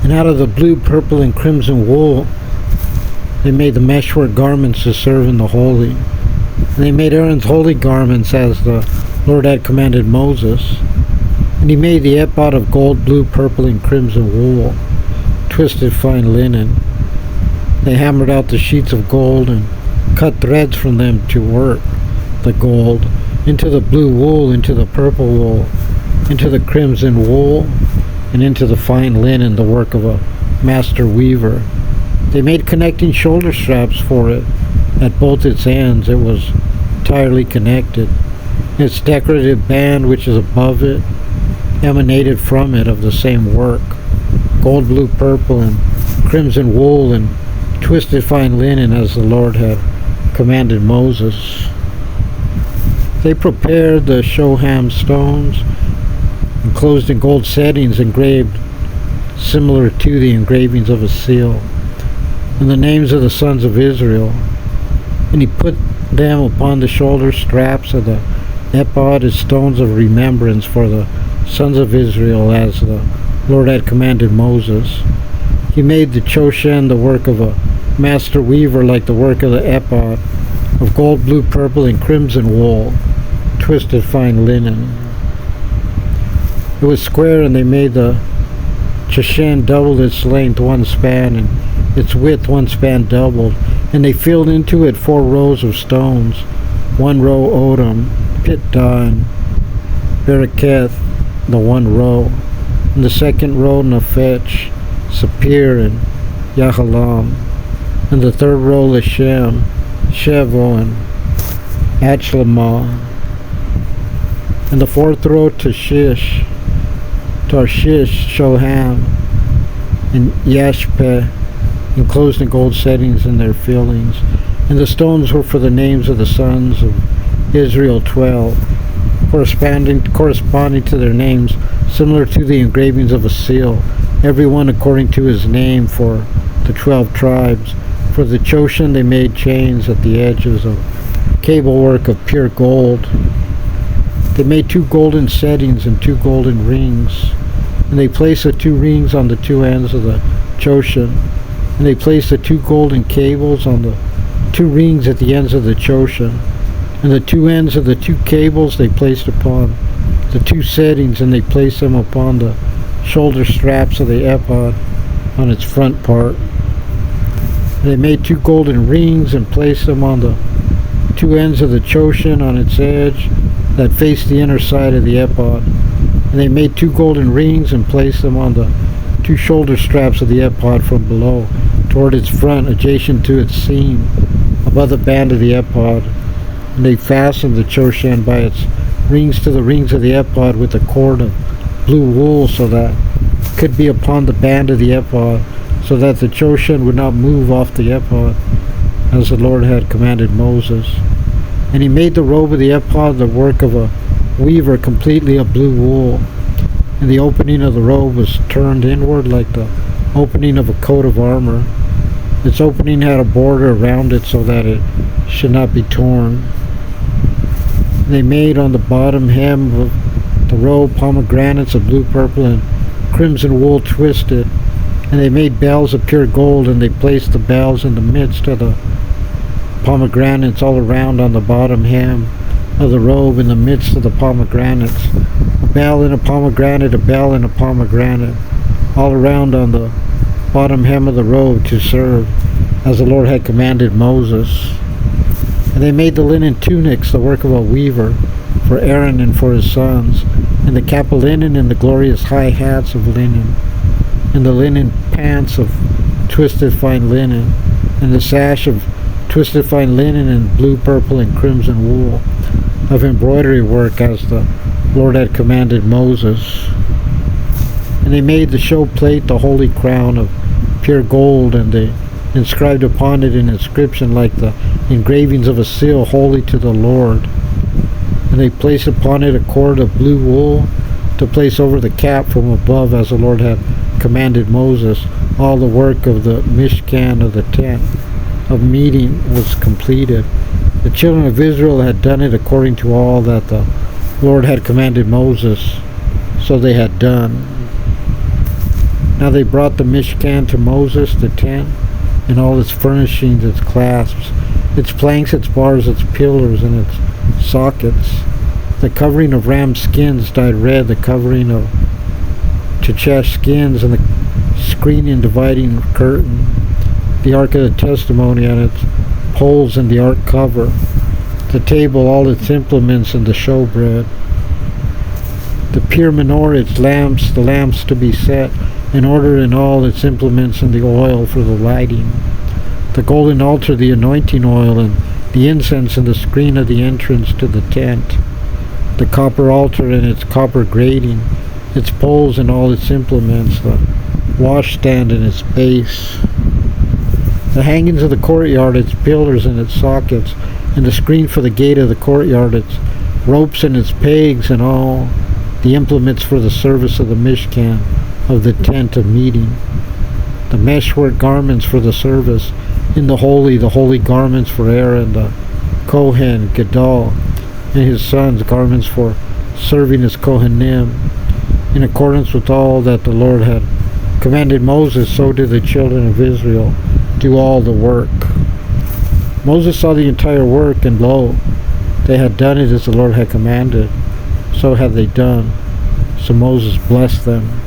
And out of the blue, purple, and crimson wool, they made the meshwork garments to serve in the holy. And they made Aaron's holy garments as the Lord had commanded Moses. And he made the ephod of gold, blue, purple, and crimson wool, twisted fine linen. They hammered out the sheets of gold and cut threads from them to work the gold into the blue wool, into the purple wool, into the crimson wool, and into the fine linen, the work of a master weaver. They made connecting shoulder straps for it. At both its ends it was entirely connected. Its decorative band, which is above it, emanated from it of the same work, gold, blue, purple, and crimson wool, and twisted fine linen, as the Lord had commanded Moses. They prepared the shoham stones, enclosed in gold settings, engraved similar to the engravings of a seal, and the names of the sons of Israel. And he put them upon the shoulder straps of the ephod as stones of remembrance for the sons of Israel, as the Lord had commanded Moses. He made the choshen, the work of a master weaver, like the work of the ephod, of gold, blue, purple, and crimson wool, twisted fine linen. It was square, and they made the choshen doubled its length one span, and its width one span doubled. And they filled into it 4 rows of stones, 1 row odom, pitdah, and bereketh, the 1 row, and the 2nd row nephech, sapphire, and yahalam, and the 3rd row leshem, shevo, and achlamah, and the 4th row tarshish, shoham, and yashpeh, enclosed in gold settings in their fillings. And the stones were for the names of the sons of Israel, 12, corresponding to their names, similar to the engravings of a seal, every one according to his name, for the 12 tribes. For the choshen they made chains at the edges of cable work of pure gold. They made 2 golden settings and 2 golden rings, and they placed the 2 rings on the 2 ends of the choshen. And they placed the 2 golden cables on the 2 rings at the ends of the choshen. And the 2 ends of the 2 cables they placed upon the 2 settings, and they placed them upon the shoulder straps of the ephod on its front part. And they made 2 golden rings and placed them on the 2 ends of the choshen on its edge that faced the inner side of the ephod. And they made 2 golden rings and placed them on the 2 shoulder straps of the ephod from below toward its front, adjacent to its seam, above the band of the ephod. And they fastened the choshen by its rings to the rings of the ephod with a cord of blue wool, so that it could be upon the band of the ephod, so that the choshen would not move off the ephod, as the Lord had commanded Moses. And he made the robe of the ephod, the work of a weaver, completely of blue wool. And the opening of the robe was turned inward like the opening of a coat of armor. Its opening had a border around it so that it should not be torn. They made on the bottom hem of the robe pomegranates of blue, purple, and crimson wool twisted. And they made bells of pure gold, and they placed the bells in the midst of the pomegranates all around on the bottom hem of the robe, in the midst of the pomegranates. A bell and a pomegranate, a bell and a pomegranate, all around on the bottom hem of the robe, to serve as the Lord had commanded Moses. And they made the linen tunics, the work of a weaver, for Aaron and for his sons, and the cap of linen, and the glorious high hats of linen, and the linen pants of twisted fine linen, and the sash of twisted fine linen, and blue, purple, and crimson wool, of embroidery work, as the Lord had commanded Moses. And they made the show plate, the holy crown of pure gold, and they inscribed upon it an inscription like the engravings of a seal, holy to the Lord. And they placed upon it a cord of blue wool to place over the cap from above, as the Lord had commanded Moses. All the work of the Mishkan, of the tent of meeting, was completed. The children of Israel had done it according to all that the Lord had commanded Moses, so they had done. Now they brought the Mishkan to Moses, the tent, and all its furnishings, its clasps, its planks, its bars, its pillars, and its sockets. The covering of ram skins dyed red, the covering of Chechesh skins, and the screen and dividing curtain, the ark of the testimony and its poles and the ark cover, the table, all its implements, and the showbread, the pure menorah, its lamps, the lamps to be set in order in all its implements, and the oil for the lighting, the golden altar, the anointing oil, and the incense, and the screen of the entrance to the tent, the copper altar and its copper grating, its poles and all its implements, the washstand and its base, the hangings of the courtyard, its pillars and its sockets, and the screen for the gate of the courtyard, its ropes and its pegs, and all the implements for the service of the Mishkan, of the tent of meeting, the meshwork garments for the service in the holy garments for Aaron, the Kohen Gadol, and his sons, garments for serving as Kohanim, in accordance with all that the Lord had commanded Moses, so did the children of Israel do all the work. Moses saw the entire work, and lo, they had done it as the Lord had commanded. So had they done. So Moses blessed them.